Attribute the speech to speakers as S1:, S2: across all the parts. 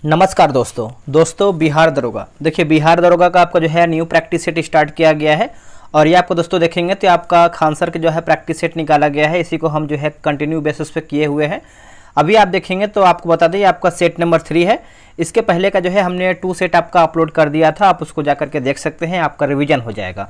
S1: नमस्कार दोस्तों बिहार दरोगा। देखिए बिहार दरोगा का आपका जो है न्यू प्रैक्टिस सेट स्टार्ट किया गया है और ये आपको दोस्तों देखेंगे तो आपका खानसर के जो है प्रैक्टिस सेट निकाला गया है। इसी को हम जो है कंटिन्यू बेसिस पे किए हुए हैं। अभी आप देखेंगे तो आपको बता दें आपका सेट नंबर 3 है। इसके पहले का जो है हमने 2 सेट आपका अपलोड कर दिया था, आप उसको जाकर के देख सकते हैं, आपका रिवीजन हो जाएगा।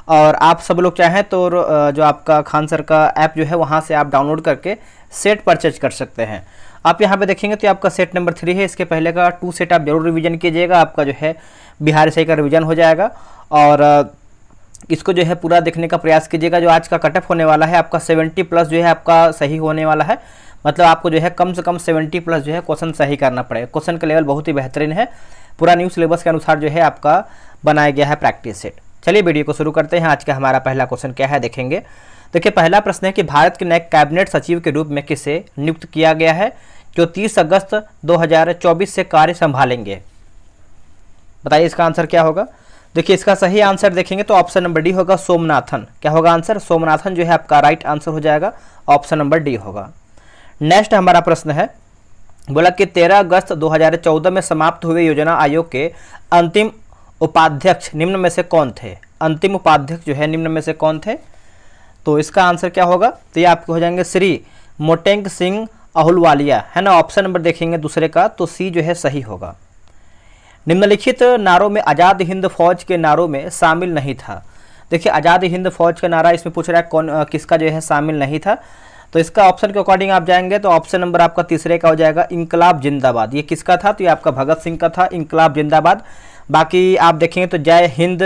S1: और आप सब लोग चाहें तो जो आपका खानसर का ऐप जो है वहाँ से आप डाउनलोड करके सेट परचेज कर सकते हैं। आप यहाँ पे देखेंगे तो आपका सेट नंबर 3 है। इसके पहले का 2 सेट आप जरूर रिवीजन कीजिएगा, आपका जो है बिहार सही का रिवीजन हो जाएगा। और इसको जो है पूरा देखने का प्रयास कीजिएगा। जो आज का कटअप होने वाला है आपका 70 प्लस जो है आपका सही होने वाला है। मतलब आपको जो है कम से कम 70 प्लस जो है क्वेश्चन सही करना पड़ेगा। क्वेश्चन का लेवल बहुत ही बेहतरीन है, पूरा न्यू सिलेबस के अनुसार जो है आपका बनाया गया है प्रैक्टिस सेट। चलिए वीडियो को शुरू करते हैं। आज का हमारा पहला क्वेश्चन क्या है देखेंगे। देखिए पहला प्रश्न है कि भारत के नए कैबिनेट सचिव के रूप में किसे नियुक्त किया गया है जो 30 अगस्त 2024 से कार्य संभालेंगे। बताइए इसका आंसर क्या होगा। देखिए इसका सही आंसर देखेंगे तो ऑप्शन नंबर डी होगा, सोमनाथन। क्या होगा आंसर? सोमनाथन जो है आपका राइट आंसर हो जाएगा, ऑप्शन नंबर डी होगा। नेक्स्ट हमारा प्रश्न है, बोला कि 13 अगस्त 2014 में समाप्त हुए योजना आयोग के अंतिम उपाध्यक्ष निम्न में से कौन थे। अंतिम उपाध्यक्ष जो है निम्न में से कौन थे, तो इसका आंसर क्या होगा। तो ये आपके हो जाएंगे श्री मोटेंग सिंह अहुलवालिया, है ना। ऑप्शन नंबर देखेंगे दूसरे का तो सी जो है सही होगा। निम्नलिखित नारों में आज़ाद हिंद फौज के नारों में शामिल नहीं था। देखिए आज़ाद हिंद फौज का नारा इसमें पूछ रहा है कौन किसका जो है शामिल नहीं था। तो इसका ऑप्शन के अकॉर्डिंग आप जाएंगे तो ऑप्शन नंबर आपका तीसरे का हो जाएगा, इंकलाब जिंदाबाद। ये किसका था, तो ये आपका भगत सिंह का था, इंकलाब जिंदाबाद। बाकी आप देखेंगे तो जय हिंद,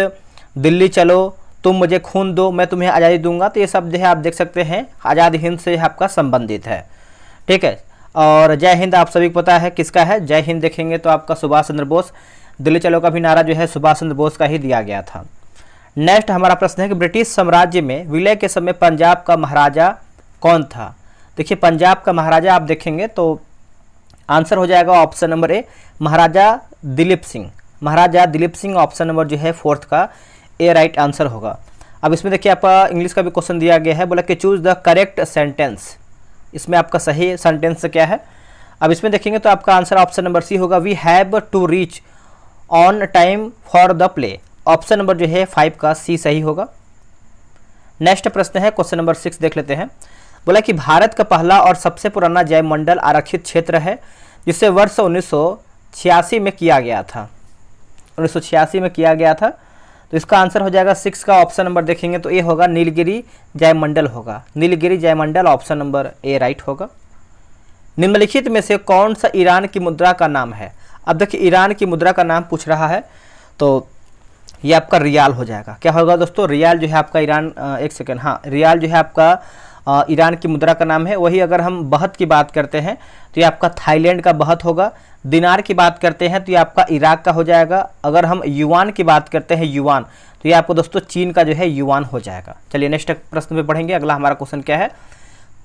S1: दिल्ली चलो, तुम मुझे खून दो मैं तुम्हें आज़ादी दूंगा, तो ये सब जो है आप देख सकते हैं आज़ाद हिंद से आपका संबंधित है, ठीक है। और जय हिंद आप सभी को पता है किसका है, जय हिंद देखेंगे तो आपका सुभाष चंद्र बोस। दिल्ली चलो का भी नारा जो है सुभाष चंद्र बोस का ही दिया गया था। नेक्स्ट हमारा प्रश्न है कि ब्रिटिश साम्राज्य में विलय के समय पंजाब का महाराजा कौन था। देखिए पंजाब का महाराजा आप देखेंगे तो आंसर हो जाएगा ऑप्शन नंबर ए, महाराजा दिलीप सिंह। महाराजा दिलीप सिंह ऑप्शन नंबर जो है 4th का ए राइट आंसर होगा। अब इसमें देखिए आपका इंग्लिश का भी क्वेश्चन दिया गया है, बोला कि चूज द करेक्ट सेंटेंस। इसमें आपका सही सेंटेंस क्या है। अब इसमें देखेंगे तो आपका आंसर ऑप्शन नंबर सी होगा, we have to reach on time for the play. Option number जो है 5 का सी सही होगा। नेक्स्ट प्रश्न है क्वेश्चन नंबर 6 देख लेते हैं। बोला कि भारत का पहला और सबसे पुराना जयमंडल आरक्षित क्षेत्र है जिसे वर्ष 1986 में किया गया था। 1986 में किया गया था, तो इसका आंसर हो जाएगा 6 का ऑप्शन नंबर देखेंगे तो ये होगा, नीलगिरी जयमंडल होगा। नीलगिरी जयमंडल ऑप्शन नंबर ए राइट होगा। निम्नलिखित में से कौन सा ईरान की मुद्रा का नाम है। अब देखिए ईरान की मुद्रा का नाम पूछ रहा है तो ये आपका रियाल हो जाएगा। क्या होगा दोस्तों, रियाल जो है आपका ईरान, एक सेकेंड, हाँ रियाल जो है आपका ईरान की मुद्रा का नाम है। वही अगर हम बहत की बात करते हैं तो ये आपका थाईलैंड का बहत होगा। दिनार की बात करते हैं तो ये आपका इराक का हो जाएगा। अगर हम युआन की बात करते हैं युआन, तो ये आपको दोस्तों चीन का जो है युआन हो जाएगा। चलिए नेक्स्ट प्रश्न पे पढ़ेंगे। अगला हमारा क्वेश्चन क्या है,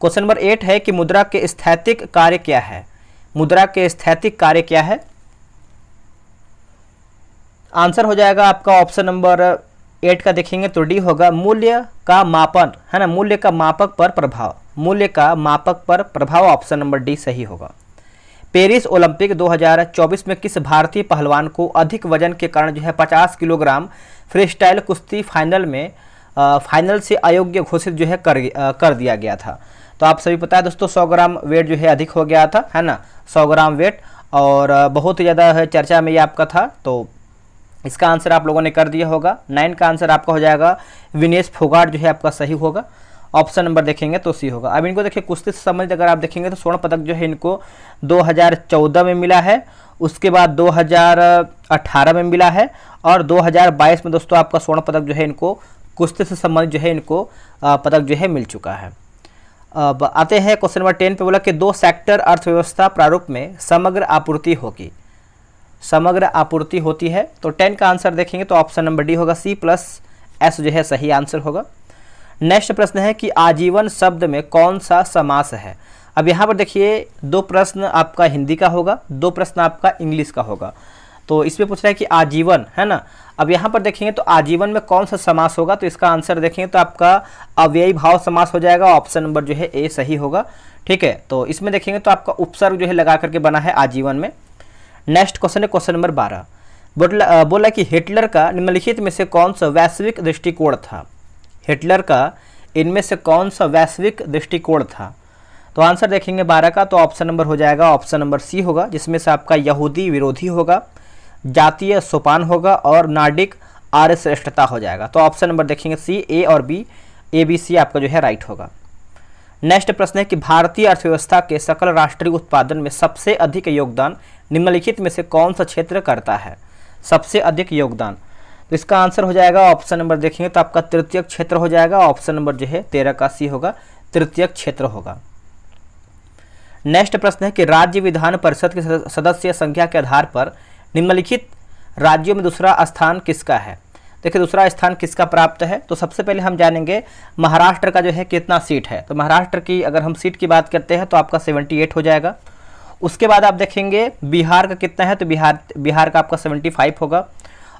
S1: क्वेश्चन नंबर 8 है कि मुद्रा के स्थैतिक कार्य क्या है। मुद्रा के स्थैतिक कार्य क्या है, आंसर हो जाएगा आपका ऑप्शन नंबर 8 का देखेंगे तो डी होगा, मूल्य का मापन, है ना। मूल्य का मापक पर प्रभाव, मूल्य का मापक पर प्रभाव ऑप्शन नंबर डी सही होगा। पेरिस ओलंपिक 2024 में किस भारतीय पहलवान को अधिक वजन के कारण जो है 50 किलोग्राम फ्रीस्टाइल कुश्ती फाइनल से अयोग्य घोषित जो है कर दिया गया था। तो आप सभी पता है दोस्तों 100 ग्राम वेट जो है अधिक हो गया था, है ना, 100 ग्राम वेट, और बहुत ही ज़्यादा चर्चा में ये आपका था। तो इसका आंसर आप लोगों ने कर दिया होगा। 9 का आंसर आपका हो जाएगा, विनेश फोगाट जो है आपका सही होगा। ऑप्शन नंबर देखेंगे तो सी होगा। अब इनको देखिए कुश्ती से संबंधित अगर आप देखेंगे तो स्वर्ण पदक जो है इनको 2014 में मिला है, उसके बाद 2018 में मिला है, और 2022 में दोस्तों आपका स्वर्ण पदक जो है इनको कुश्ती से संबंधित जो है इनको पदक जो है मिल चुका है। अब आते हैं क्वेश्चन नंबर 10 पे। बोला कि 2 सेक्टर अर्थव्यवस्था प्रारूप में समग्र आपूर्ति होगी। समग्र आपूर्ति होती है, तो 10 का आंसर देखेंगे तो ऑप्शन नंबर डी होगा, C+S जो है सही आंसर होगा। नेक्स्ट प्रश्न है कि आजीवन शब्द में कौन सा समास है। अब यहाँ पर देखिए 2 प्रश्न आपका हिंदी का होगा, 2 प्रश्न आपका इंग्लिश का होगा। तो इसमें पूछ रहा है कि आजीवन, है ना। अब यहाँ पर देखेंगे तो आजीवन में कौन सा समास होगा, तो इसका आंसर देखेंगे तो आपका अव्ययी भाव समास हो जाएगा। ऑप्शन नंबर जो है ए सही होगा, ठीक है। तो इसमें देखेंगे तो आपका उपसर्ग जो है लगा करके बना है आजीवन में। नेक्स्ट क्वेश्चन है क्वेश्चन नंबर 12। बोला कि हिटलर का निम्नलिखित में से कौन सा वैश्विक दृष्टिकोण था। हिटलर का इनमें से कौन सा वैश्विक दृष्टिकोण था। तो आंसर देखेंगे 12 का, तो ऑप्शन नंबर हो जाएगा ऑप्शन नंबर सी होगा, जिसमें से आपका यहूदी विरोधी होगा, जातीय सोपान होगा और नार्डिक आर्य श्रेष्ठता हो जाएगा। तो ऑप्शन नंबर देखेंगे सी, ए और बी, ए बी सी आपका जो है राइट होगा। नेक्स्ट प्रश्न है कि भारतीय अर्थव्यवस्था के सकल राष्ट्रीय उत्पादन में सबसे अधिक योगदान निम्नलिखित में से कौन सा क्षेत्र करता है। सबसे अधिक योगदान, तो इसका आंसर हो जाएगा ऑप्शन नंबर देखेंगे तो आपका तृतीयक क्षेत्र हो जाएगा। ऑप्शन नंबर जो है 13 का सी होगा, तृतीयक क्षेत्र होगा। नेक्स्ट प्रश्न है कि राज्य विधान परिषद के सदस्य संख्या के आधार पर निम्नलिखित राज्यों में दूसरा स्थान किसका है। देखिए दूसरा स्थान किसका प्राप्त है, तो सबसे पहले हम जानेंगे महाराष्ट्र का जो है कितना सीट है। तो महाराष्ट्र की अगर हम सीट की बात करते हैं तो आपका 78 हो जाएगा। उसके बाद आप देखेंगे बिहार का कितना है, तो बिहार का आपका 75 होगा।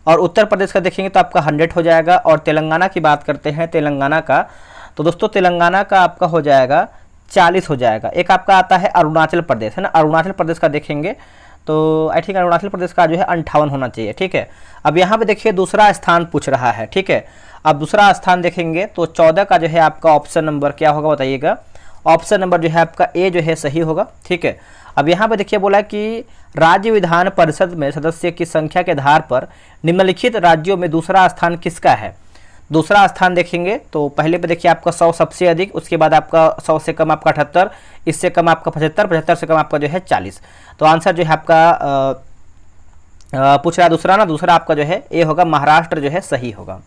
S1: और उत्तर प्रदेश का देखेंगे तो आपका 100 हो जाएगा। और तेलंगाना की बात करते हैं तेलंगाना का, तो दोस्तों तेलंगाना का आपका हो जाएगा 40 हो जाएगा। एक आपका आता है अरुणाचल प्रदेश, है ना, अरुणाचल प्रदेश का देखेंगे तो आई थिंक अरुणाचल प्रदेश का जो है 58 होना चाहिए। ठीक है, अब यहाँ पे देखिए दूसरा स्थान पूछ रहा है। ठीक है, अब दूसरा स्थान देखेंगे तो 14 का जो है आपका ऑप्शन नंबर क्या होगा बताइएगा। ऑप्शन नंबर जो है आपका ए जो है सही होगा। ठीक है, अब यहाँ पे देखिए बोला कि राज्य विधान परिषद में सदस्य की संख्या के आधार पर निम्नलिखित राज्यों में दूसरा स्थान किसका है। दूसरा स्थान देखेंगे तो पहले पे देखिए आपका 100 सबसे अधिक, उसके बाद आपका 100 से कम आपका 78, इससे कम आपका 75, 75 से कम आपका जो है 40। तो आंसर जो है आपका पूछ रहा है दूसरा ना, दूसरा आपका जो है ए होगा, महाराष्ट्र जो है सही होगा।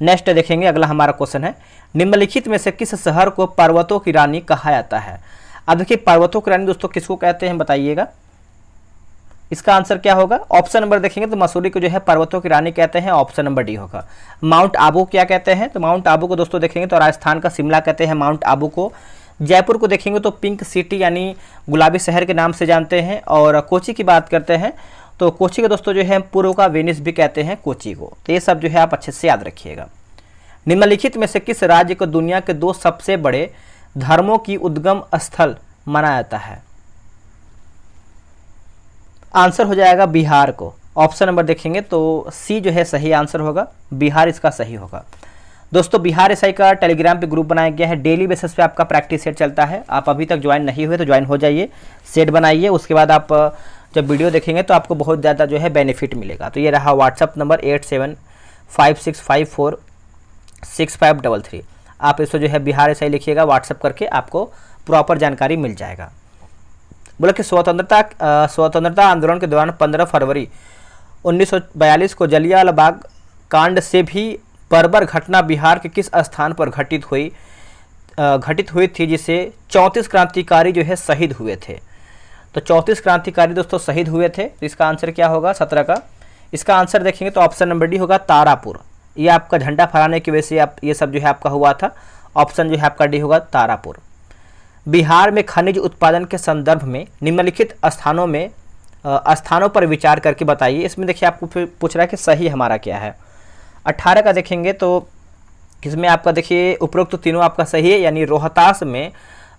S1: नेक्स्ट देखेंगे अगला हमारा क्वेश्चन है निम्नलिखित में से किस शहर को पर्वतों की रानी कहा जाता है। अब देखिए पर्वतों की रानी दोस्तों किसको कहते हैं बताइएगा। इसका आंसर क्या होगा, ऑप्शन नंबर देखेंगे तो मसूरी को जो है पर्वतों की रानी कहते हैं, ऑप्शन नंबर डी होगा। माउंट आबू क्या कहते हैं, तो माउंट आबू को दोस्तों देखेंगे तो राजस्थान का शिमला कहते हैं माउंट आबू को। जयपुर को देखेंगे तो पिंक सिटी यानी गुलाबी शहर के नाम से जानते हैं। और कोची की बात करते हैं तो कोची को दोस्तों जो है पूर्व का वेनिस भी कहते हैं कोची को। तो ये सब जो है आप अच्छे से याद रखिएगा। निम्नलिखित में से किस राज्य को दुनिया के 2 सबसे बड़े धर्मों की उद्गम स्थल माना जाता है। आंसर हो जाएगा बिहार को। ऑप्शन नंबर देखेंगे तो सी जो है सही आंसर होगा, बिहार इसका सही होगा। दोस्तों बिहार एसआई का टेलीग्राम पे ग्रुप बनाया गया है, डेली बेसिस पे आपका प्रैक्टिस सेट चलता है। आप अभी तक ज्वाइन नहीं हुए तो ज्वाइन हो जाइए, सेट बनाइए। उसके बाद आप जब वीडियो देखेंगे तो आपको बहुत ज़्यादा जो है बेनिफिट मिलेगा। तो ये रहा व्हाट्सअप नंबर 8756546533। आप इसको जो है बिहार एसआई लिखिएगा, व्हाट्सअप करके आपको प्रॉपर जानकारी मिल जाएगा। बोला कि स्वतंत्रता आंदोलन के दौरान 15 फरवरी 1942 को जलियांवाला बाग कांड से भी बर्बर घटना बिहार के किस स्थान पर घटित हुई थी, जिसे 34 क्रांतिकारी जो है शहीद हुए थे। तो 34 क्रांतिकारी दोस्तों शहीद हुए थे। तो इसका आंसर क्या होगा 17 का। इसका आंसर देखेंगे तो ऑप्शन नंबर डी होगा, तारापुर। ये आपका झंडा फहराने की वजह से आप ये सब जो है आपका हुआ था। ऑप्शन जो है आपका डी होगा, तारापुर। बिहार में खनिज उत्पादन के संदर्भ में निम्नलिखित स्थानों पर विचार करके बताइए। इसमें देखिए आपको पूछ रहा है कि सही हमारा क्या है। 18 का देखेंगे तो इसमें आपका देखिए उपरोक्त तो तीनों आपका सही है, यानी रोहतास में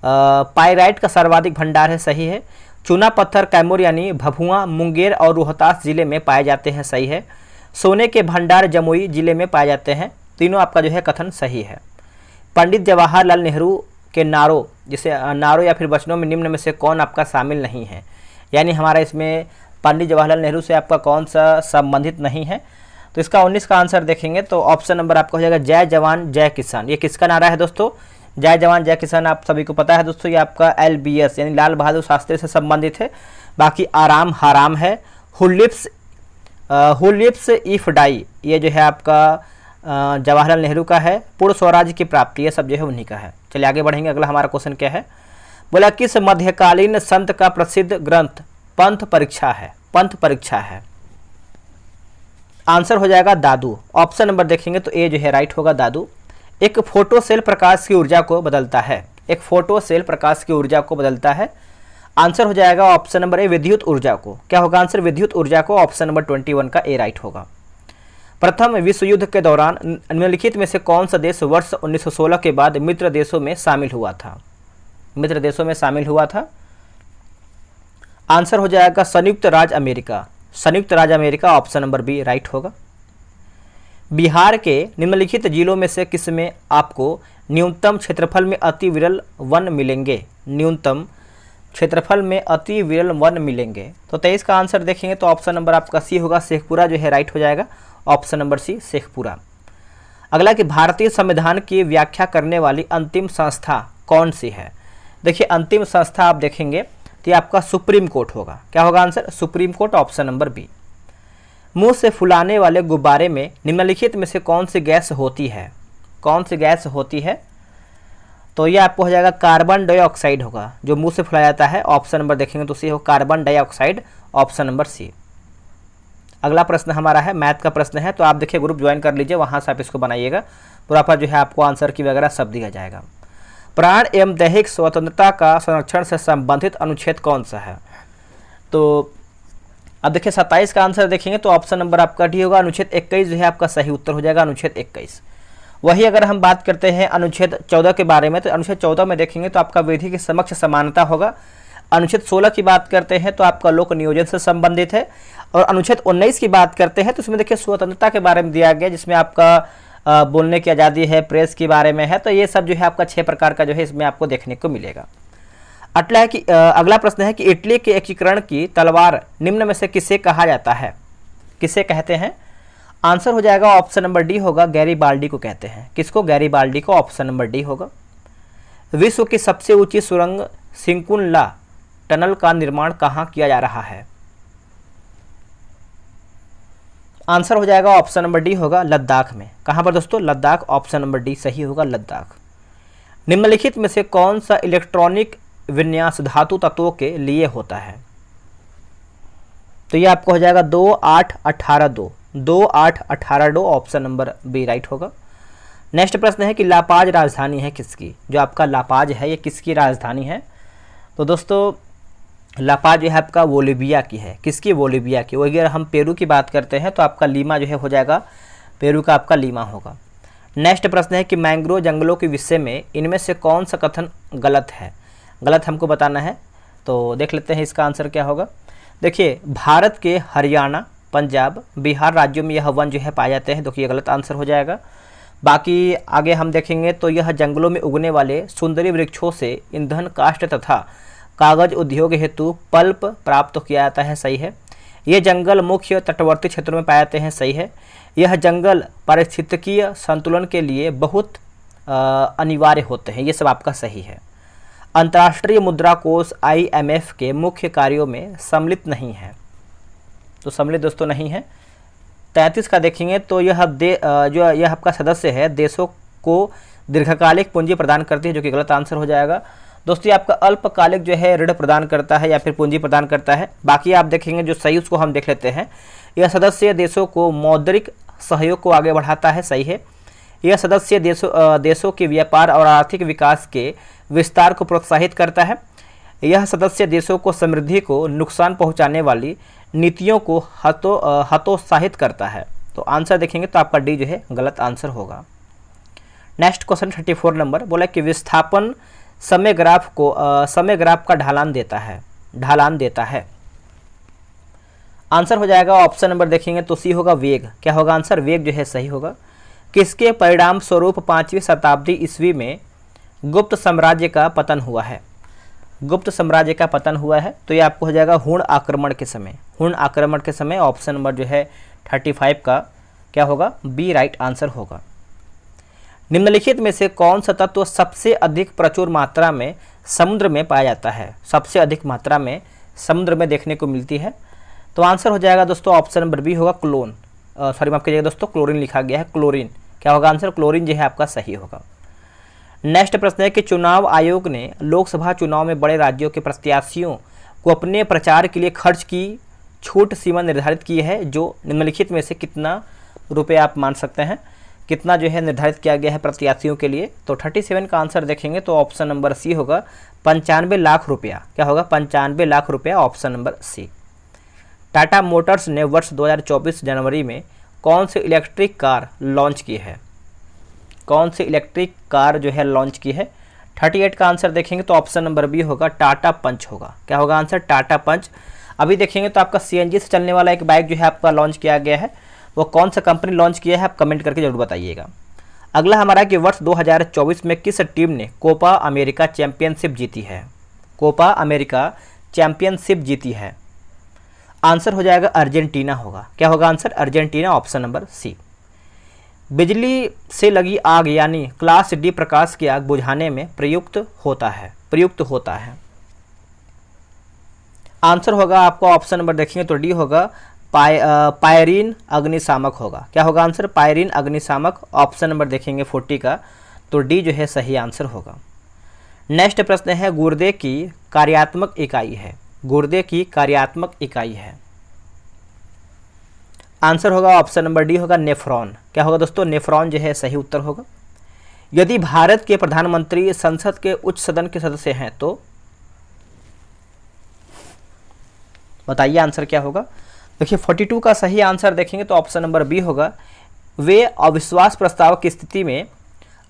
S1: पाइराइट का सर्वाधिक भंडार है, सही है। चूना पत्थर कैमूर यानी भभुआ, मुंगेर और रोहतास जिले में पाए जाते हैं, सही है। सोने के भंडार जमुई जिले में पाए जाते हैं, तीनों आपका जो है कथन सही है। पंडित जवाहरलाल नेहरू के नारों या फिर वचनों में निम्न में से कौन आपका शामिल नहीं है, यानी हमारा इसमें पंडित जवाहरलाल नेहरू से आपका कौन सा संबंधित नहीं है। तो इसका 19 का आंसर देखेंगे तो ऑप्शन नंबर आपका हो जाएगा, जय जवान जय किसान। ये किसका नारा है दोस्तों, जय जवान जय किसान, आप सभी को पता है दोस्तों। ये आपका LBS यानी लाल बहादुर शास्त्री से संबंधित है। बाकी आराम हराम है, हु लिव्स इफ डाई ये जो है आपका जवाहरलाल नेहरू का है। पूर्ण स्वराज्य की प्राप्ति ये सब जो है उन्हीं का है। चलिए आगे बढ़ेंगे। अगला हमारा क्वेश्चन क्या है, बोला किस मध्यकालीन संत का प्रसिद्ध ग्रंथ पंथ परीक्षा है। आंसर हो जाएगा दादू। ऑप्शन नंबर देखेंगे तो ए जो है राइट होगा, दादू। एक फोटो सेल प्रकाश की ऊर्जा को बदलता है। आंसर हो जाएगा ऑप्शन नंबर ए, विद्युत ऊर्जा को। क्या होगा आंसर, विद्युत ऊर्जा को। ऑप्शन नंबर 21 का ए राइट होगा। प्रथम विश्व युद्ध के दौरान निम्नलिखित में से कौन सा देश वर्ष 1916 के बाद मित्र देशों में शामिल हुआ था। आंसर हो जाएगा संयुक्त राज्य अमेरिका। संयुक्त राज्य America option number B right होगा। बिहार के निम्नलिखित जिलों में से किसमें आपको न्यूनतम क्षेत्रफल में अति विरल वन मिलेंगे? न्यूनतम क्षेत्रफल में अति विरल वन मिलेंगे। तो 23 का आंसर देखेंगे तो ऑप्शन नंबर आपका सी होगा, शेखपुरा जो है राइट हो जाएगा, ऑप्शन नंबर सी शेखपुरा। अगला कि भारतीय संविधान की व्याख्या करने वाली अंतिम संस्था कौन सी है? देखिए अंतिम संस्था आप देखेंगे तो ये आपका सुप्रीम कोर्ट होगा। क्या होगा answer? Supreme court, option number B. मुंह से फुलाने वाले गुब्बारे में निम्नलिखित में से कौन सी गैस होती है? कौन सी गैस होती है? तो ये आपको हो जाएगा कार्बन डाइऑक्साइड होगा, जो मुंह से फुलाया जाता है। ऑप्शन नंबर देखेंगे तो सी हो carbon dioxide, option number C. अगला प्रश्न हमारा है मैथ का प्रश्न है, तो आप देखिए ग्रुप ज्वाइन कर लीजिए, वहाँ से आप इसको बनाइएगा। प्रॉपर जो है आपको आंसर की वगैरह सब दिया जाएगा। प्राण एवं दैहिक स्वतंत्रता का संरक्षण से संबंधित अनुच्छेद कौन सा है? तो अब देखिए 27 का आंसर देखेंगे तो ऑप्शन नंबर आपका डी होगा, अनुच्छेद 21 जो है आपका सही उत्तर हो जाएगा, अनुच्छेद 21। वही अगर हम बात करते हैं अनुच्छेद 14 के बारे में, तो अनुच्छेद 14 में देखेंगे तो आपका विधि के समक्ष समानता होगा। अनुच्छेद 16 की बात करते हैं तो आपका लोक नियोजन से संबंधित है। और अनुच्छेद 19 की बात करते हैं तो इसमें देखिए स्वतंत्रता के बारे में दिया गया, जिसमें आपका बोलने की आज़ादी है, प्रेस के बारे में है। तो ये सब जो है आपका 6 प्रकार का जो है इसमें आपको देखने को मिलेगा। अगला प्रश्न है कि इटली के एकीकरण की तलवार निम्न में से किसे कहा जाता है? किसे कहते हैं? आंसर हो जाएगा ऑप्शन नंबर डी होगा, गैरीबाल्डी को कहते हैं। किसको? गैरीबाल्डी को, ऑप्शन नंबर डी होगा। विश्व की सबसे ऊंची सुरंग सिंकुनला टनल का निर्माण कहाँ किया जा रहा है? आंसर हो जाएगा ऑप्शन नंबर डी होगा, लद्दाख में। कहाँ पर दोस्तों? लद्दाख, ऑप्शन नंबर डी सही होगा, लद्दाख। निम्नलिखित में से कौन सा इलेक्ट्रॉनिक विन्यास धातु तत्वों के लिए होता है? तो ये आपको हो जाएगा 2 8 18 2, 2 8 18 2, ऑप्शन नंबर बी राइट होगा। नेक्स्ट प्रश्न है कि लापाज राजधानी है किसकी? जो आपका लापाज है ये किसकी राजधानी है? तो दोस्तों लापाज जो है आपका बोलिविया की है। किसकी? बोलिविया की। वही अगर हम पेरू की बात करते हैं तो आपका लीमा जो है हो जाएगा, पेरू का आपका लीमा होगा। नेक्स्ट प्रश्न है कि मैंग्रोव जंगलों के विषय में इनमें से कौन सा कथन गलत है? गलत हमको बताना है, तो देख लेते हैं इसका आंसर क्या होगा। देखिए भारत के हरियाणा, पंजाब, बिहार राज्यों में यह वन जो है पाए जाते हैं, तो ये गलत आंसर हो जाएगा। बाकी आगे हम देखेंगे तो यह जंगलों में उगने वाले सुंदरी वृक्षों से ईंधन, काष्ठ तथा कागज उद्योग हेतु पल्प प्राप्त किया जाता है, सही है। ये जंगल मुख्य तटवर्ती क्षेत्रों में पाए जाते हैं, सही है। यह जंगल पारिस्थितिकीय संतुलन के लिए बहुत अनिवार्य होते हैं, ये सब आपका सही है। अंतर्राष्ट्रीय मुद्रा कोष IMF के मुख्य कार्यों में सम्मिलित नहीं है, तो सम्मिलित दोस्तों नहीं है। 33 का देखेंगे तो यह जो यह आपका सदस्य है देशों को दीर्घकालिक पूंजी प्रदान करती है, जो कि गलत आंसर हो जाएगा। दोस्तों ये आपका अल्पकालिक जो है ऋण प्रदान करता है या फिर पूंजी प्रदान करता है। बाकी आप देखेंगे जो सही उसको हम देख लेते हैं। यह सदस्य देशों को मौद्रिक सहयोग को आगे बढ़ाता है, सही है। यह सदस्य देशों के व्यापार और आर्थिक विकास के विस्तार को प्रोत्साहित करता है। यह सदस्य देशों को समृद्धि को नुकसान पहुंचाने वाली नीतियों को हतोत्साहित करता है। तो आंसर देखेंगे तो आपका डी जो है गलत आंसर होगा। नेक्स्ट क्वेश्चन 34 नंबर बोला कि विस्थापन समय ग्राफ का ढालान देता है। आंसर हो जाएगा ऑप्शन नंबर देखेंगे तो सी होगा, वेग। क्या होगा आंसर? वेग जो है सही होगा। किसके परिणाम स्वरूप 5वीं शताब्दी ईस्वी में गुप्त साम्राज्य का पतन हुआ है? गुप्त साम्राज्य का पतन हुआ है, तो ये आपको हो जाएगा हुण आक्रमण के समय। हुण आक्रमण के समय ऑप्शन नंबर जो है 35 का क्या होगा? बी राइट आंसर होगा। निम्नलिखित में से कौन सा तत्व सबसे अधिक प्रचुर मात्रा में समुद्र में पाया जाता है? सबसे अधिक मात्रा में समुद्र में देखने को मिलती है, तो आंसर हो जाएगा दोस्तों ऑप्शन नंबर बी होगा, माफ कीजिएगा दोस्तों, क्लोरीन लिखा गया है, क्लोरीन। क्या होगा आंसर? क्लोरीन जो है आपका सही होगा। नेक्स्ट प्रश्न है कि चुनाव आयोग ने लोकसभा चुनाव में बड़े राज्यों के प्रत्याशियों को अपने प्रचार के लिए खर्च की छूट सीमा निर्धारित की है, जो निम्नलिखित में से कितना रुपये आप मान सकते हैं? कितना जो है निर्धारित किया गया है प्रत्याशियों के लिए? तो 37 का आंसर देखेंगे तो ऑप्शन नंबर सी होगा, 95 लाख रुपया। क्या होगा? 95 लाख रुपया, option number C. Tata Motors ने वर्ष 2024 जनवरी में कौन सी इलेक्ट्रिक कार लॉन्च की है? कौन सी इलेक्ट्रिक कार जो है लॉन्च की है? 38 का आंसर देखेंगे तो ऑप्शन नंबर बी होगा, टाटा पंच होगा। क्या होगा आंसर? टाटा पंच। अभी देखेंगे तो आपका सीएनजी से चलने वाला एक बाइक जो है आपका लॉन्च किया गया है, वो कौन सा कंपनी लॉन्च किया है, आप कमेंट करके जरूर बताइएगा। अगला हमारा कि वर्ष 2024 में किस टीम ने कोपा अमेरिका चैंपियनशिप जीती है? कोपा अमेरिका चैंपियनशिप जीती है। आंसर हो जाएगा अर्जेंटीना होगा। क्या होगा answer? Argentina, option number C. बिजली से लगी आग यानी क्लास डी प्रकाश की आग बुझाने में प्रयुक्त होता है। आंसर होगा आपका ऑप्शन नंबर देखेंगे तो डी होगा, पायरीन अग्निशामक होगा। क्या होगा आंसर? पायरीन अग्निशामक। ऑप्शन नंबर देखेंगे 40 का तो डी जो है सही आंसर होगा। नेक्स्ट प्रश्न है, गुर्दे की कार्यात्मक इकाई है। गुर्दे की कार्यात्मक इकाई है। आंसर होगा ऑप्शन नंबर डी होगा, नेफ्रॉन। क्या होगा दोस्तों? नेफ्रॉन जो है सही उत्तर होगा। यदि भारत के प्रधानमंत्री संसद के उच्च सदन के सदस्य हैं तो बताइए आंसर क्या होगा? देखिए 42 का सही आंसर देखेंगे तो ऑप्शन नंबर बी होगा, वे अविश्वास प्रस्ताव की स्थिति में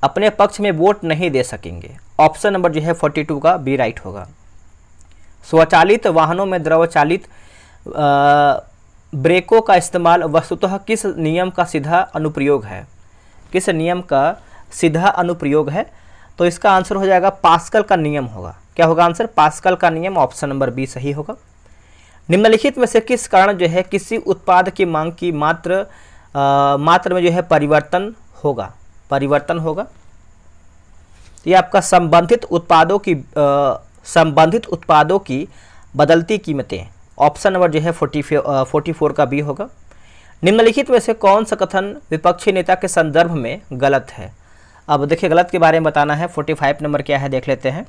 S1: अपने पक्ष में वोट नहीं दे सकेंगे। ऑप्शन नंबर जो है 42 का बी राइट होगा। स्वचालित वाहनों में द्रव चालित ब्रेकों का इस्तेमाल वस्तुतः किस नियम का सीधा अनुप्रयोग है? किस नियम का सीधा अनुप्रयोग है? तो इसका आंसर हो जाएगा पास्कल का नियम होगा। क्या होगा आंसर? पास्कल का नियम, ऑप्शन नंबर बी सही होगा। निम्नलिखित में से किस कारण जो है किसी उत्पाद की मांग की मात्र में जो है परिवर्तन होगा? ये आपका संबंधित उत्पादों की बदलती कीमतें। ऑप्शन नंबर जो है 44 का बी होगा। निम्नलिखित में से कौन सा कथन विपक्षी नेता के संदर्भ में गलत है? अब देखिए गलत के बारे में बताना है। 45 नंबर क्या है देख लेते हैं।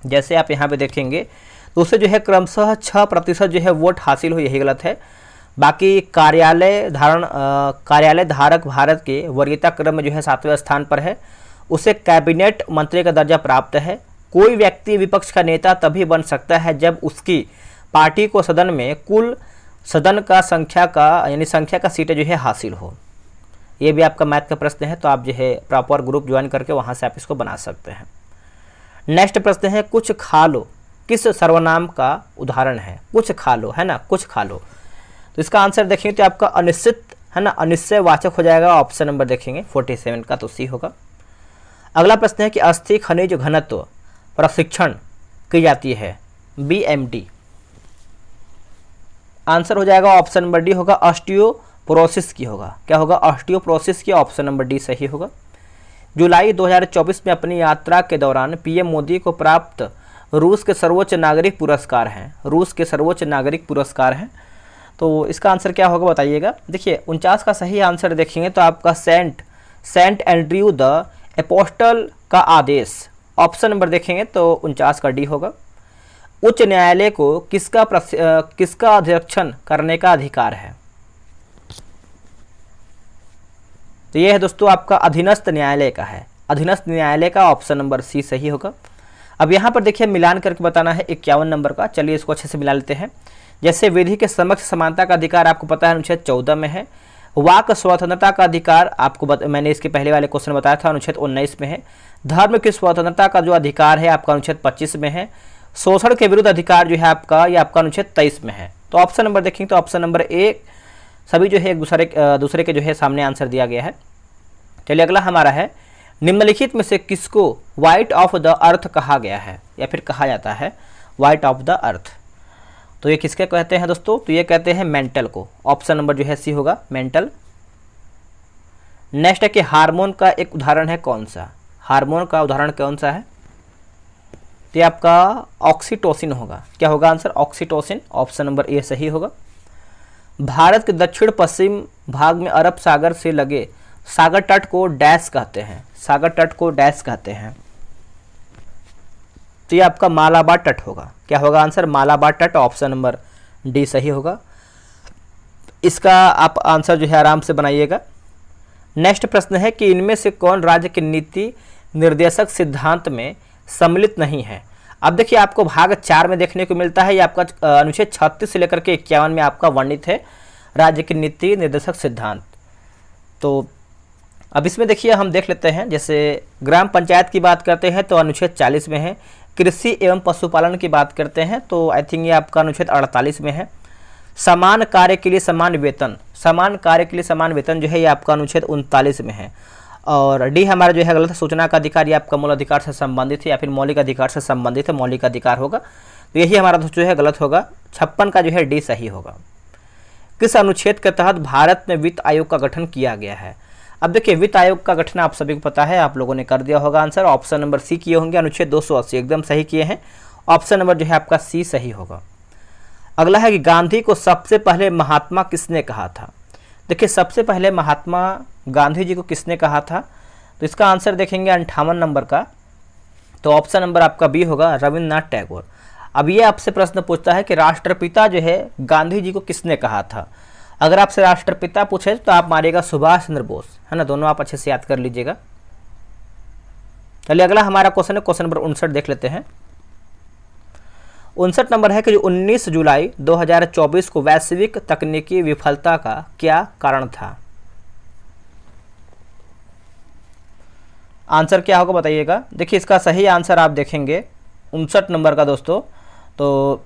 S1: जैसे आप यहाँ पे देखेंगे तो उससे जो है क्रमशः 6% जो है वोट हासिल हो, यही गलत है। बाकी कार्यालय धारक भारत के वरीयता क्रम में जो है 7वें स्थान पर है। उसे कैबिनेट मंत्री का दर्जा प्राप्त है। कोई व्यक्ति विपक्ष का नेता तभी बन सकता है जब उसकी पार्टी को सदन में कुल सदन का संख्या का सीटें जो है हासिल हो। ये भी आपका मैथ का प्रश्न है, तो आप जो है प्रॉपर ग्रुप ज्वाइन करके वहाँ से आप इसको बना सकते हैं। नेक्स्ट प्रश्न है, कुछ खा लो किस सर्वनाम का उदाहरण है? कुछ खा लो है ना, कुछ खा लो। तो इसका आंसर देखेंगे तो आपका अनिश्चित है ना, अनिश्चयवाचक हो जाएगा। ऑप्शन नंबर देखेंगे 47 का तो सी होगा। अगला प्रश्न है कि अस्थि खनिज घनत्व प्रशिक्षण की जाती है, BMD। आंसर हो जाएगा ऑप्शन नंबर डी होगा, ऑस्टियोपोरोसिस की होगा। क्या होगा? ऑस्टियोपोरोसिस की, ऑप्शन नंबर डी सही होगा। जुलाई 2024 में अपनी यात्रा के दौरान पीएम मोदी को प्राप्त रूस के सर्वोच्च नागरिक पुरस्कार हैं। तो इसका आंसर क्या होगा बताइएगा। देखिए 49 का सही आंसर देखेंगे तो आपका सेंट एंड्रयू द एपोस्टल का आदेश। ऑप्शन नंबर देखेंगे तो 49 का डी होगा। उच्च न्यायालय को किसका अध्यक्षण करने का अधिकार है? तो यह है दोस्तों आपका अधीनस्थ न्यायालय का है, अधीनस्थ न्यायालय का, ऑप्शन नंबर सी सही होगा। अब यहाँ पर देखिए मिलान करके बताना है 51 नंबर का। चलिए इसको अच्छे से मिला लेते हैं। जैसे विधि के समक्ष समानता का अधिकार आपको पता है अनुच्छेद 14 में है। वाक स्वतंत्रता का अधिकार आपको मैंने इसके पहले वाले क्वेश्चन बताया था, अनुच्छेद 19 में है। धर्म की स्वतंत्रता का जो अधिकार है आपका अनुच्छेद 25 में है। शोषण के विरुद्ध अधिकार जो है आपका, ये आपका अनुच्छेद 23 में है। तो ऑप्शन नंबर देखेंगे तो ऑप्शन नंबर ए सभी जो है एक दूसरे के जो है सामने आंसर दिया गया है। चलिए अगला हमारा है, निम्नलिखित में से किसको वाइट ऑफ द अर्थ कहा गया है या फिर कहा जाता है वाइट ऑफ द अर्थ? तो ये किसके कहते हैं दोस्तों? तो ये कहते हैं मेंटल को। ऑप्शन नंबर जो है सी होगा, मेंटल। नेक्स्ट है कि हार्मोन का एक उदाहरण है कौन सा? हार्मोन का उदाहरण कौन सा है? तो ये आपका ऑक्सीटोसिन होगा। क्या होगा आंसर? ऑक्सीटोसिन, ऑप्शन नंबर ए सही होगा। भारत के दक्षिण पश्चिम भाग में अरब सागर से लगे सागर तट को डैश कहते हैं, सागर तट को डैश कहते हैं। तो ये आपका मालाबार तट होगा। क्या होगा आंसर? मालाबार तट, ऑप्शन नंबर डी सही होगा। इसका आप आंसर जो है आराम से बनाइएगा। नेक्स्ट प्रश्न है कि इनमें से कौन राज्य के नीति निर्देशक सिद्धांत में सम्मिलित नहीं है? अब देखिए आपको भाग 4 में देखने को मिलता है। ये आपका अनुच्छेद 36 से लेकर के 51 में आपका वर्णित है राज्य के नीति निर्देशक सिद्धांत। तो अब इसमें देखिए हम देख लेते हैं, जैसे ग्राम पंचायत की बात करते हैं तो अनुच्छेद 40 में है। कृषि एवं पशुपालन की बात करते हैं तो आई थिंक ये आपका अनुच्छेद 48 में है। समान कार्य के लिए समान वेतन, समान कार्य के लिए समान वेतन जो है ये आपका अनुच्छेद 39 में है। और डी हमारा जो है गलत है, सूचना का अधिकार ये आपका मूल अधिकार से संबंधित है या फिर मौलिक अधिकार से संबंधित है, मौलिक अधिकार होगा, तो यही हमारा जो है गलत होगा। 56 का जो है डी सही होगा। किस अनुच्छेद के तहत भारत में वित्त आयोग का गठन किया गया है? अब देखिए वित्त आयोग का गठन आप सभी को पता है, आप लोगों ने कर दिया होगा आंसर। ऑप्शन नंबर सी किए होंगे, अनुच्छेद 280 एकदम सही किए हैं। ऑप्शन नंबर जो है आपका सी सही होगा। अगला है कि गांधी को सबसे पहले महात्मा किसने कहा था? देखिए सबसे पहले महात्मा गांधी जी को किसने कहा था, तो इसका आंसर देखेंगे 58 नंबर का, तो ऑप्शन नंबर आपका बी होगा, रविन्द्रनाथ टैगोर। अब ये आपसे प्रश्न पूछता है कि राष्ट्रपिता जो है गांधी जी को किसने कहा था। अगर आपसे राष्ट्रपिता पूछे तो आप मारिएगा सुभाष चंद्र बोस, है ना, दोनों आप अच्छे से याद कर लीजिएगा। चलिए अगला हमारा क्वेश्चन है, क्वेश्चन नंबर 59 देख लेते हैं। 59 नंबर है कि जो 19 जुलाई 2024 को वैश्विक तकनीकी विफलता का क्या कारण था? आंसर क्या होगा बताइएगा। देखिए इसका सही आंसर आप देखेंगे 59 नंबर का दोस्तों, तो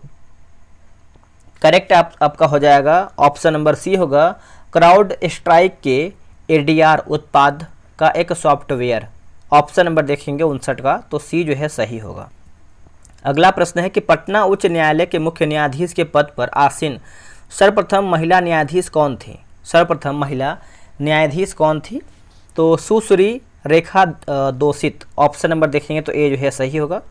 S1: करेक्ट आपका हो जाएगा ऑप्शन नंबर सी होगा, क्राउड स्ट्राइक के एडीआर उत्पाद का एक सॉफ्टवेयर। ऑप्शन नंबर देखेंगे 59 का, तो सी जो है सही होगा। अगला प्रश्न है कि पटना उच्च न्यायालय के मुख्य न्यायाधीश के पद पर आसीन सर्वप्रथम महिला न्यायाधीश कौन थी? सर्वप्रथम महिला न्यायाधीश कौन थी? तो सुश्री रेखा दोषित। ऑप्शन नंबर देखेंगे तो ए जो है सही होगा।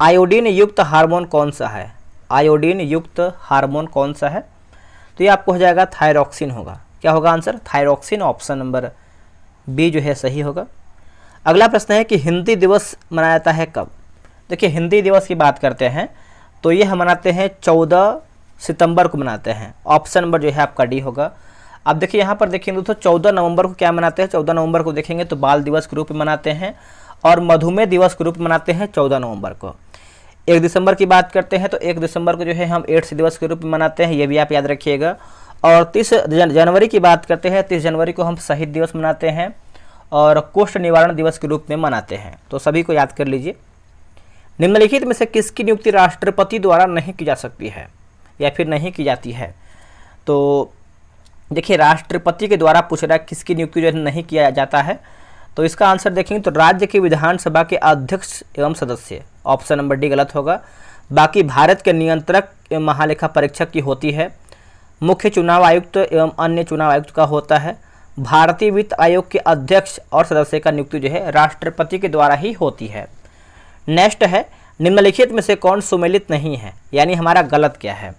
S1: आयोडीन युक्त हार्मोन कौन सा है? आयोडीन युक्त हार्मोन कौन सा है? तो ये आपको हो जाएगा थायरॉक्सिन होगा। क्या होगा answer? Thyroxine. Option number B जो है सही होगा। अगला प्रश्न है कि हिंदी दिवस मनाया जाता है कब? देखिए हिंदी दिवस की बात करते हैं तो ये हम मनाते हैं 14 सितंबर को मनाते हैं। ऑप्शन नंबर जो है आपका डी होगा। अब देखिए यहाँ पर देखेंगे दोस्तों 14 नवंबर को क्या मनाते हैं? 14 नवंबर को देखेंगे तो बाल दिवस के रूप में मनाते हैं और मधुमेह दिवस के रूप में मनाते हैं 14 नवंबर को। 1 दिसंबर की बात करते हैं तो 1 दिसंबर को जो है हम एड्स दिवस के रूप में मनाते हैं, ये भी आप याद रखिएगा। और 30 जनवरी की बात करते हैं, 30 जनवरी को हम शहीद दिवस मनाते हैं और कुष्ठ निवारण दिवस के रूप में मनाते हैं, तो सभी को याद कर लीजिए। निम्नलिखित में से किसकी नियुक्ति राष्ट्रपति द्वारा नहीं की जा सकती है या फिर नहीं की जाती है? तो देखिए राष्ट्रपति के द्वारा पूछ रहा है किसकी नियुक्ति जो है नहीं किया जाता है, तो इसका आंसर देखेंगे तो राज्य की विधानसभा के अध्यक्ष एवं सदस्य। ऑप्शन नंबर डी गलत होगा। बाकी भारत के नियंत्रक एवं महालेखा परीक्षक की होती है। मुख्य चुनाव आयुक्त एवं अन्य चुनाव आयुक्त का होता है। भारतीय वित्त आयोग के अध्यक्ष और सदस्य का नियुक्ति जो है राष्ट्रपति के द्वारा ही होती है। नेक्स्ट है निम्नलिखित में से कौन सुमेलित नहीं है, यानी हमारा गलत क्या है?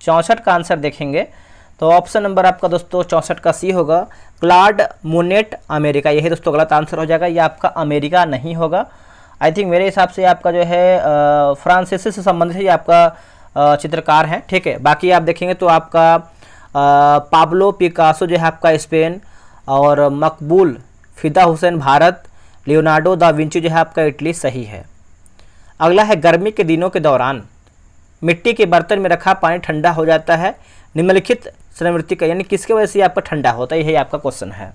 S1: 64 का आंसर देखेंगे तो ऑप्शन नंबर आपका दोस्तों 64 का सी होगा, क्लॉड मोनेट अमेरिका। यही दोस्तों गलत आंसर हो जाएगा, ये आपका अमेरिका नहीं होगा। आई थिंक मेरे हिसाब से आपका जो है फ्रांसीसी से संबंधित है, ये आपका चित्रकार है, ठीक है। बाकी आप देखेंगे तो आपका पाब्लो पिकासो जो है आपका स्पेन, और मकबूल फिदा Hussain Bharat, Leonardo da Vinci जो है आपका इटली सही है। अगला है गर्मी के दिनों के दौरान मिट्टी के बर्तन में रखा पानी ठंडा हो जाता है, निम्नलिखित प्रवृत्ति का यानी किसकी वजह से आपका ठंडा होता है, यही आपका क्वेश्चन है।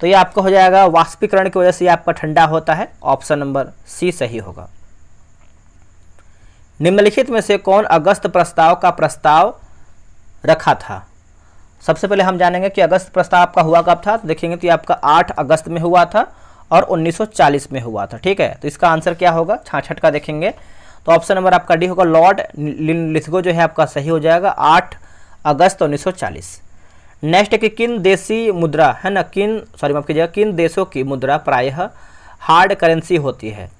S1: तो ये आपका हो जाएगा वाष्पीकरण की वजह से आपका ठंडा होता है। ऑप्शन नंबर सी सही होगा। निम्नलिखित में से कौन अगस्त प्रस्ताव का प्रस्ताव रखा था? सबसे पहले हम जानेंगे कि अगस्त प्रस्ताव आपका हुआ कब था, तो देखेंगे तो ये आपका 8 अगस्त में हुआ था और 1940 में हुआ था, ठीक है। तो इसका आंसर क्या होगा? 66 का देखेंगे तो ऑप्शन नंबर आपका डी होगा, लॉर्ड लिथगो जो है आपका सही हो जाएगा, 8 अगस्त 1940। नेक्स्ट है कि किन देशी मुद्रा है ना, किन देशों की मुद्रा प्रायः हार्ड करेंसी होती है?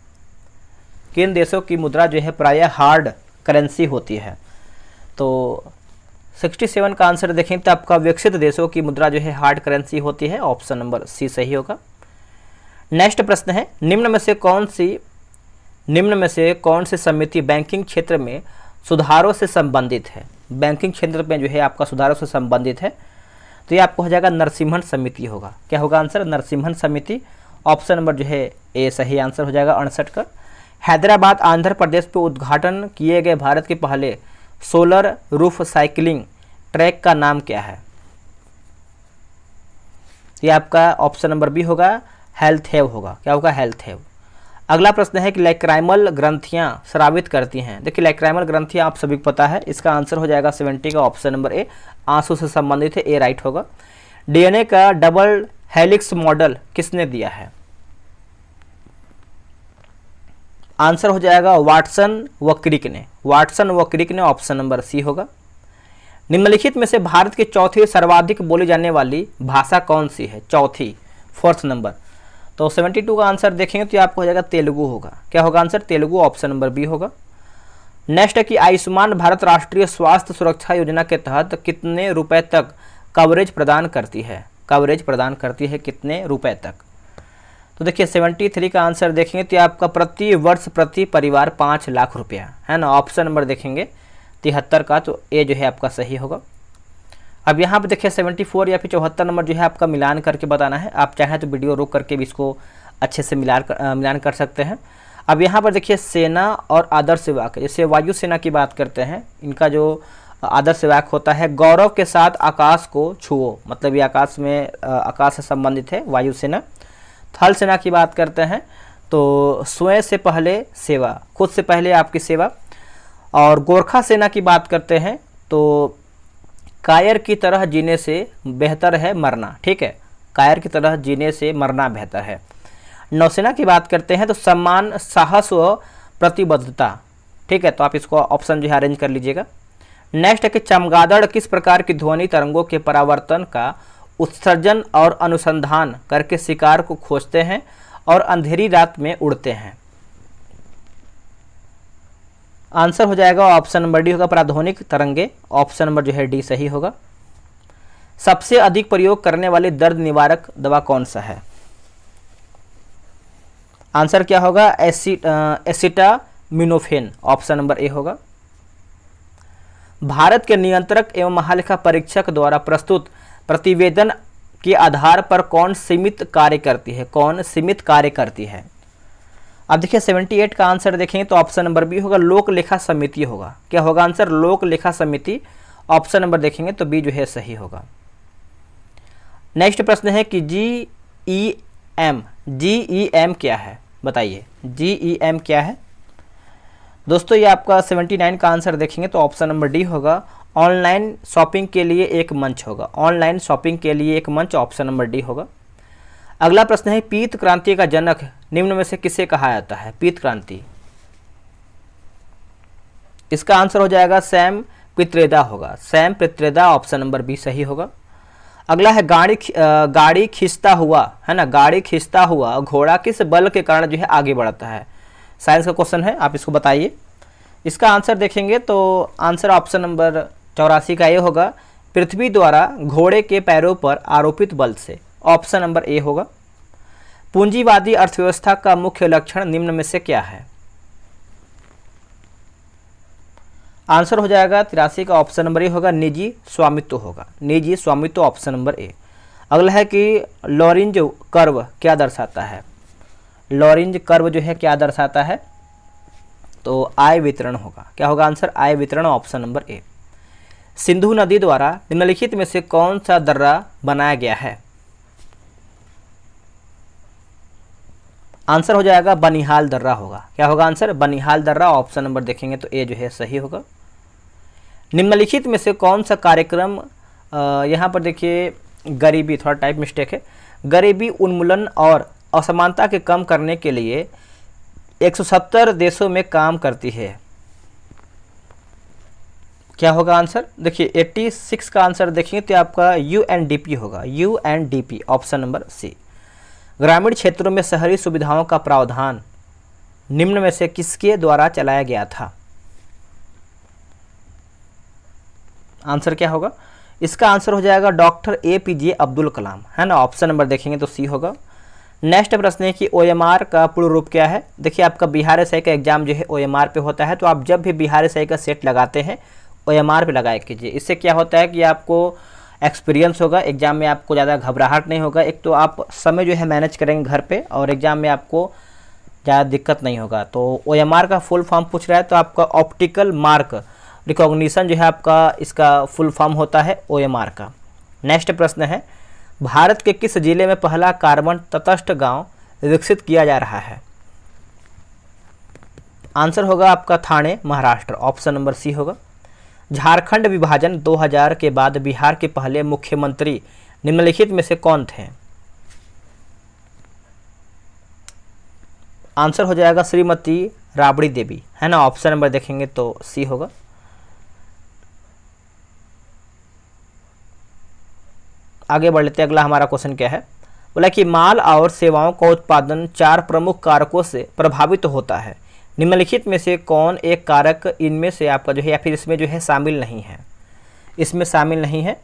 S1: किन देशों की मुद्रा जो है प्रायः हार्ड करेंसी होती है? तो 67 का आंसर देखें तो आपका विकसित देशों की मुद्रा जो है हार्ड करेंसी होती है। ऑप्शन नंबर सी सही होगा। नेक्स्ट प्रश्न है निम्न में से कौन सी समिति बैंकिंग क्षेत्र में सुधारों से संबंधित है? बैंकिंग क्षेत्र में जो है आपका सुधारों से संबंधित है, तो ये आपको हो जाएगा नरसिम्हन समिति होगा। क्या होगा आंसर? नरसिम्हन समिति। ऑप्शन नंबर जो है ए सही आंसर हो जाएगा 68 का। हैदराबाद आंध्र प्रदेश पे उद्घाटन किए गए भारत के पहले सोलर रूफ साइकिलिंग ट्रैक का नाम क्या है? ये आपका ऑप्शन नंबर बी होगा, हेल्थ हैव होगा। क्या होगा? Health have. अगला प्रश्न है कि लैक्राइमल ग्रंथियां स्रावित करती हैं। देखिए लैक्राइमल ग्रंथियां आप सभी को पता है, इसका आंसर हो जाएगा 70 का ऑप्शन नंबर ए, आंसू से संबंधित है, ए राइट होगा। डीएनए का डबल हेलिक्स मॉडल किसने दिया है? आंसर हो जाएगा वाटसन व क्रिक ने, वाटसन व क्रिक ने, ऑप्शन नंबर सी होगा। निम्नलिखित में से भारत की चौथी सर्वाधिक बोली जाने वाली भाषा कौन सी है? चौथी, फोर्थ नंबर। तो 72 का आंसर देखेंगे तो आपको हो जाएगा तेलुगु होगा। क्या होगा answer? Telugu, option number B होगा। नेक्स्ट है कि आयुष्मान भारत राष्ट्रीय स्वास्थ्य सुरक्षा योजना के तहत कितने रुपए तक कवरेज प्रदान करती है? कवरेज प्रदान करती है कितने रुपए तक? तो देखिए 73 का आंसर देखेंगे तो आपका प्रति वर्ष प्रति परिवार 5 लाख रुपया है ना। ऑप्शन नंबर देखेंगे 73 का, तो ए जो है आपका सही होगा। अब यहाँ पे देखिए 74 या फिर 74 नंबर जो है आपका मिलान करके बताना है। आप चाहें तो वीडियो रोक करके भी इसको अच्छे से मिलान कर सकते हैं। अब यहाँ पर देखिए सेना और आदर्श वाक्य, जैसे वायुसेना की बात करते हैं, इनका जो आदर्श वाक्य होता है गौरव के साथ आकाश को छुओ, मतलब ये आकाश में आकाश से संबंधित है वायुसेना। थल सेना की बात करते हैं तो स्वयं से पहले सेवा, खुद से पहले आपकी सेवा। और गोरखा सेना की बात करते हैं तो कायर की तरह जीने से बेहतर है मरना, ठीक है, कायर की तरह जीने से मरना बेहतर है। नौसेना की बात करते हैं तो सम्मान, साहस व प्रतिबद्धता, ठीक है, तो आप इसको ऑप्शन जो है अरेंज कर लीजिएगा। नेक्स्ट है कि चमगादड़ किस प्रकार की ध्वनि तरंगों के परावर्तन का उत्सर्जन और अनुसंधान करके शिकार को खोजते हैं और अंधेरी रात में उड़ते हैं? आंसर हो जाएगा ऑप्शन नंबर डी होगा, प्राध्वनिक तरंगे, ऑप्शन नंबर जो है डी सही होगा। सबसे अधिक प्रयोग करने वाली दर्द निवारक दवा कौन सा है? आंसर क्या होगा? एसिटामिनोफेन, ऑप्शन नंबर ए होगा। भारत के नियंत्रक एवं महालेखा परीक्षक द्वारा प्रस्तुत प्रतिवेदन के आधार पर कौन सीमित कार्य करती है? कौन सीमित कार्य करती है? अब देखिए 78 का आंसर देखेंगे तो ऑप्शन नंबर बी होगा, लोक लेखा समिति होगा। क्या होगा आंसर? लोक लेखा समिति, ऑप्शन नंबर देखेंगे तो बी जो है सही होगा। नेक्स्ट प्रश्न है कि जीईएम क्या है? बताइए जीईएम क्या है? दोस्तों ये आपका 79 का आंसर देखेंगे तो ऑप्शन नंबर डी होगा, ऑनलाइन शॉपिंग के लिए एक मंच होगा। ऑनलाइन शॉपिंग के लिए एक मंच, ऑप्शन नंबर डी होगा। अगला प्रश्न है पीत क्रांति का जनक निम्न में से किसे कहा जाता है? पीत क्रांति, इसका आंसर हो जाएगा सैम पित्रेदा होगा। सैम पित्रेदा, ऑप्शन नंबर बी सही होगा। अगला है गाड़ी खींचता हुआ, है ना, गाड़ी खींचता हुआ घोड़ा किस बल के कारण जो है आगे बढ़ता है? साइंस का क्वेश्चन है, आप इसको बताइए। इसका आंसर देखेंगे तो आंसर ऑप्शन नंबर 84 का ये होगा, पृथ्वी द्वारा घोड़े के पैरों पर आरोपित बल से, ऑप्शन नंबर ए होगा। पूंजीवादी अर्थव्यवस्था का मुख्य लक्षण निम्न में से क्या है? आंसर हो जाएगा 83 का ऑप्शन नंबर ए होगा, निजी स्वामित्व होगा। निजी स्वामित्व, ऑप्शन नंबर ए। अगला है कि लॉरेंज कर्व क्या दर्शाता है? लॉरेंज कर्व जो है क्या दर्शाता है? तो आय वितरण होगा। क्या होगा आंसर? आय वितरण, ऑप्शन नंबर ए। सिंधु नदी द्वारा निम्नलिखित में से कौन सा दर्रा बनाया गया है? आंसर हो जाएगा बनिहाल दर्रा होगा। क्या होगा आंसर? बनिहाल दर्रा, ऑप्शन नंबर देखेंगे तो ए जो है सही होगा। निम्नलिखित में से कौन सा कार्यक्रम, यहाँ पर देखिए गरीबी, थोड़ा टाइप मिस्टेक है, गरीबी उन्मूलन और असमानता के कम करने के लिए 170 देशों में काम करती है? क्या होगा आंसर? देखिए 86 का आंसर देखेंगे तो आपका यूएनडीपी होगा। UNDP, option number C. ग्रामीण क्षेत्रों में शहरी सुविधाओं का प्रावधान निम्न में से किसके द्वारा चलाया गया था? आंसर क्या होगा? इसका आंसर हो जाएगा डॉक्टर एपीजे अब्दुल कलाम, है ना, ऑप्शन नंबर देखेंगे तो सी होगा। नेक्स्ट प्रश्न है कि ओएमआर का पूर्ण रूप क्या है? देखिए आपका बिहार एसआई का एग्जाम जो है ओएमआर पे होता है, तो आप जब भी बिहार एसआई का सेट लगाते हैं ओएमआर पे लगाया कीजिए। इससे क्या होता है कि आपको एक्सपीरियंस होगा, एग्जाम में आपको ज़्यादा घबराहट नहीं होगा। एक तो आप समय जो है मैनेज करेंगे घर पे, और एग्जाम में आपको ज़्यादा दिक्कत नहीं होगा। तो ओएमआर का फुल फॉर्म पूछ रहा है तो आपका ऑप्टिकल मार्क रिकॉग्निशन जो है आपका इसका फुल फॉर्म होता है ओएमआर का। नेक्स्ट प्रश्न है भारत के किस जिले में पहला कार्बन तटस्थ गांव विकसित किया जा रहा है? आंसर होगा आपका Thane, Maharashtra. Option number C होगा। झारखंड विभाजन 2000 के बाद बिहार के पहले मुख्यमंत्री निम्नलिखित में से कौन थे? आंसर हो जाएगा श्रीमती राबड़ी देवी, है ना। ऑप्शन नंबर देखेंगे तो सी होगा। आगे बढ़ लेते हैं। अगला हमारा क्वेश्चन क्या है, बोला कि माल और सेवाओं का उत्पादन 4 प्रमुख कारकों से प्रभावित होता है। निम्नलिखित में से कौन एक कारक इनमें से आपका जो है या फिर इसमें जो है शामिल नहीं है? इसमें शामिल नहीं है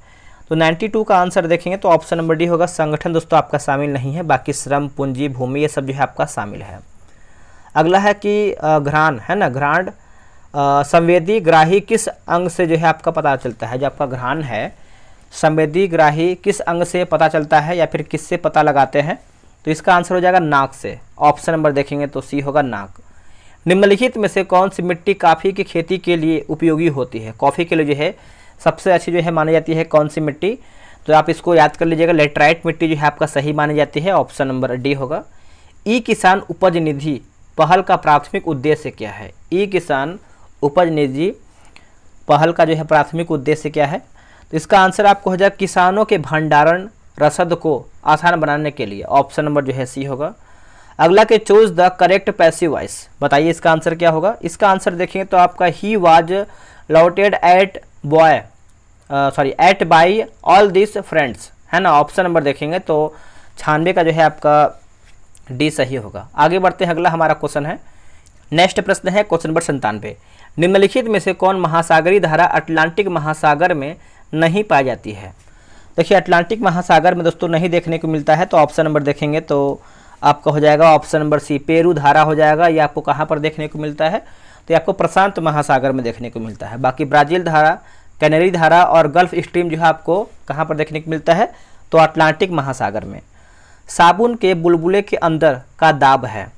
S1: तो 92 का आंसर देखेंगे तो ऑप्शन नंबर डी होगा। संगठन दोस्तों आपका शामिल नहीं है, बाकी श्रम, पूंजी, भूमि ये सब जो है आपका शामिल है। अगला है कि घ्राण, है ना। घ्राण संवेदी ग्राही किस अंग से जो है आपका पता चलता है? जो आपका घ्राण है, संवेदी ग्राही किस अंग से पता चलता है या फिर किससे पता लगाते हैं? तो इसका आंसर हो जाएगा नाक से। ऑप्शन नंबर देखेंगे तो सी होगा, नाक। निम्नलिखित में से कौन सी मिट्टी कॉफ़ी की खेती के लिए उपयोगी होती है? कॉफ़ी के लिए जो है सबसे अच्छी जो है मानी जाती है कौन सी मिट्टी? तो आप इसको याद कर लीजिएगा, लेटराइट मिट्टी जो है आपका सही मानी जाती है। ऑप्शन नंबर डी होगा। ई किसान उपज निधि पहल का प्राथमिक उद्देश्य क्या है? ई किसान उपज निधि पहल का जो है प्राथमिक उद्देश्य क्या है? तो इसका आंसर आपको हो जाएगा किसानों के भंडारण रसद को आसान बनाने के लिए। ऑप्शन नंबर जो है सी होगा। अगला के choose the correct passive voice, बताइए इसका आंसर क्या होगा? इसका आंसर देखेंगे तो आपका he was lauded at by all this friends, है ना। ऑप्शन नंबर देखेंगे तो 96 का जो है आपका डी सही होगा। आगे बढ़ते हैं। अगला हमारा क्वेश्चन है, नेक्स्ट प्रश्न है क्वेश्चन नंबर 97। निम्नलिखित में से कौन महासागरीय धारा अटलांटिक महासागर में नहीं पाई जाती है? देखिए अटलांटिक महासागर में दोस्तों नहीं देखने को मिलता है, तो ऑप्शन नंबर देखेंगे तो आपका हो जाएगा ऑप्शन नंबर सी, पेरू धारा हो जाएगा। ये आपको कहाँ पर देखने को मिलता है? तो आपको प्रशांत महासागर में देखने को मिलता है। बाकी ब्राज़ील धारा, कैनरी धारा और गल्फ स्ट्रीम जो है आपको कहाँ पर देखने को मिलता है? तो अटलांटिक महासागर में। साबुन के बुलबुले के अंदर का दाब है,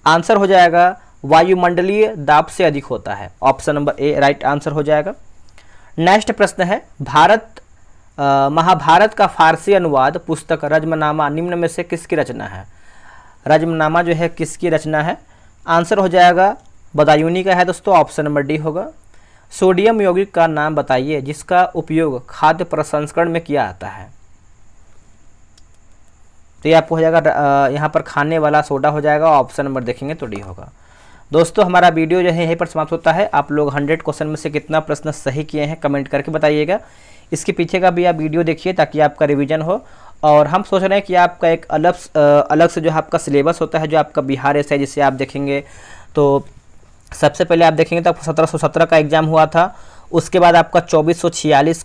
S1: आंसर हो जाएगा वायुमंडलीय दाब से अधिक होता है। Option number A right answer हो जाएगा। नेक्स्ट प्रश्न है, महाभारत का फारसी अनुवाद पुस्तक रजमनामा निम्न में से किसकी रचना है? रजमनामा जो है किसकी रचना है? आंसर हो जाएगा बदायूनी का है दोस्तों। ऑप्शन नंबर डी होगा। सोडियम यौगिक का नाम बताइए जिसका उपयोग खाद्य प्रसंस्करण में किया जाता है। तो ये आपको हो जाएगा यहाँ पर खाने वाला सोडा हो जाएगा। ऑप्शन नंबर देखेंगे तो डी होगा। दोस्तों हमारा वीडियो जो है यहीं पर समाप्त होता है। आप लोग 100 क्वेश्चन में से कितना प्रश्न सही किए हैं कमेंट करके बताइएगा। इसके पीछे का भी आप वीडियो देखिए ताकि आपका रिवीजन हो। और हम सोच रहे हैं कि आपका एक अलग से जो आपका सिलेबस होता है, जो आपका बिहार एसआई जिसे आप देखेंगे तो सबसे पहले आप देखेंगे तो 1717 का एग्ज़ाम हुआ था। उसके बाद आपका 2446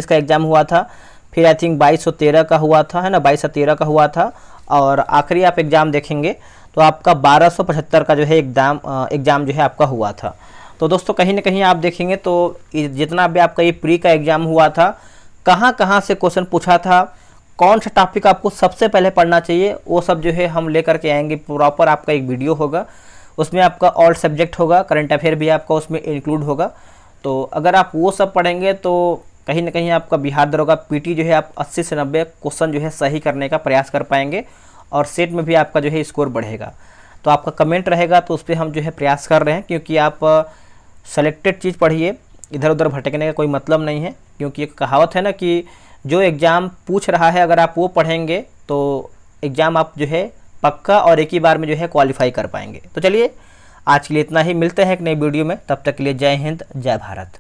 S1: का एग्ज़ाम हुआ था। फिर आई थिंक 2213 का हुआ था, है ना, 2213 का हुआ था। और आखिरी आप एग्ज़ाम देखेंगे तो आपका 1275 का जो है एग्ज़ाम जो है आपका हुआ था। तो दोस्तों कहीं ना कहीं आप देखेंगे तो जितना भी आपका ये प्री का एग्ज़ाम हुआ था, कहाँ से क्वेश्चन पूछा था, कौन सा टॉपिक आपको सबसे पहले पढ़ना चाहिए, वो सब जो है हम लेकर के आएंगे। प्रॉपर आपका एक वीडियो होगा, उसमें आपका ऑल सब्जेक्ट होगा, करंट अफेयर भी आपका उसमें इंक्लूड होगा। तो अगर आप वो सब पढ़ेंगे तो कहीं ना कहीं आपका बिहार दरोगा पीटी जो है आप 80 से 90 क्वेश्चन जो है सही करने का प्रयास कर पाएंगे और सेट में भी आपका जो है स्कोर बढ़ेगा। तो आपका कमेंट रहेगा तो उस पर हम जो है प्रयास कर रहे हैं, क्योंकि आप सेलेक्टेड चीज़ पढ़िए, इधर उधर भटकने का कोई मतलब नहीं है। क्योंकि एक कहावत है ना कि जो एग्ज़ाम पूछ रहा है अगर आप वो पढ़ेंगे तो एग्ज़ाम आप जो है पक्का और एक ही बार में जो है क्वालिफाई कर पाएंगे। तो चलिए आज के लिए इतना ही, मिलते हैं एक नई वीडियो में, तब तक के लिए जय हिंद जय भारत।